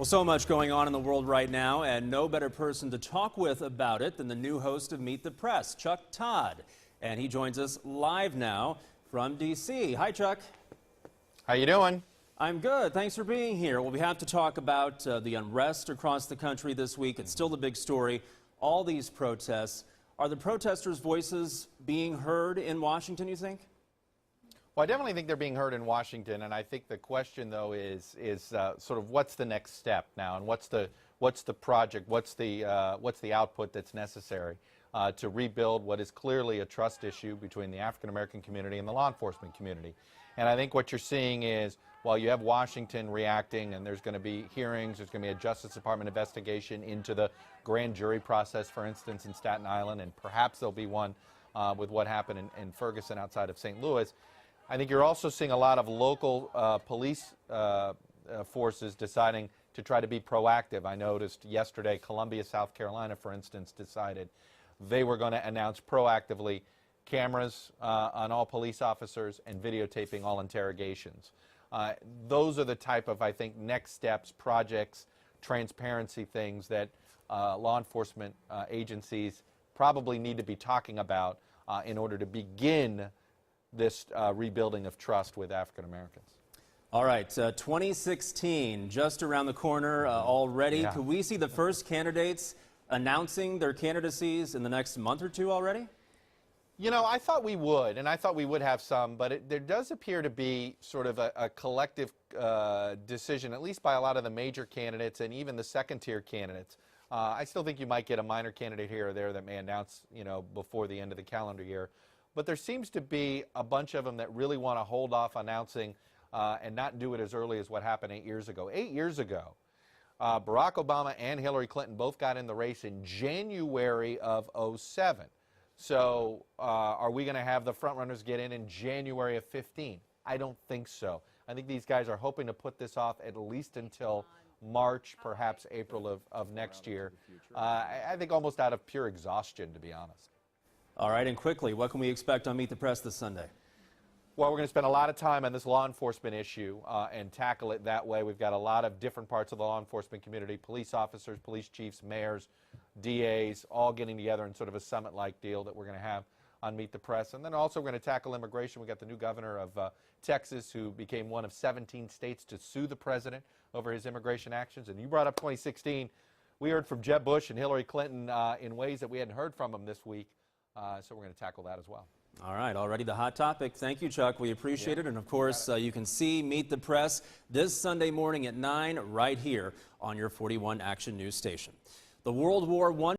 Well, so much going on in the world right now, and no better person to talk with about it than the new host of Meet the Press, Chuck Todd. And he joins us live now from D.C. Hi, Chuck. How you doing? I'm good. Thanks for being here. Well, we have to talk about the unrest across the country this week. It's still the big story. All these protests. Are the protesters' voices being heard in Washington, you think? Well, I definitely think they're being heard in Washington, and I think the question, though, is sort of what's the next step now, and what's the project, what's the output that's necessary to rebuild what is clearly a trust issue between the African American community and the law enforcement community. And I think what you're seeing is, while you have Washington reacting, and there's going to be hearings, there's going to be a Justice Department investigation into the grand jury process, for instance, in Staten Island, and perhaps there'll be one with what happened in Ferguson outside of St. Louis. I think you're also seeing a lot of local police forces deciding to try to be proactive. I noticed yesterday Columbia, South Carolina, for instance, decided they were going to announce proactively cameras on all police officers and videotaping all interrogations. Those are the type of, I think, next steps, projects, transparency things that law enforcement agencies probably need to be talking about in order to begin this rebuilding of trust with African Americans. All right, 2016, just around the corner already. Yeah. Could we see the first candidates announcing their candidacies in the next month or two already? You know, I thought we would, and I thought we would have some, but there does appear to be sort of a collective decision, at least by a lot of the major candidates and even the second-tier candidates. I still think you might get a minor candidate here or there that may announce, you know, before the end of the calendar year. But there seems to be a bunch of them that really want to hold off announcing and not do it as early as what happened 8 years ago. 8 years ago, Barack Obama and Hillary Clinton both got in the race in January of '07. So are we going to have the frontrunners get in January of '15? I don't think so. I think these guys are hoping to put this off at least until March, perhaps April of next year. I think almost out of pure exhaustion, to be honest. All right, and quickly, what can we expect on Meet the Press this Sunday? Well, we're going to spend a lot of time on this law enforcement issue and tackle it that way. We've got a lot of different parts of the law enforcement community, police officers, police chiefs, mayors, DAs, all getting together in sort of a summit-like deal that we're going to have on Meet the Press. And then also we're going to tackle immigration. We've got the new governor of Texas, who became one of 17 states to sue the president over his immigration actions. And you brought up 2016. We heard from Jeb Bush and Hillary Clinton in ways that we hadn't heard from them this week. So we're going to tackle that as well. All right, already the hot topic. Thank you, Chuck. We appreciate it. And, of course, you can see Meet the Press this Sunday morning at 9 right here on your 41 Action News station. The World War I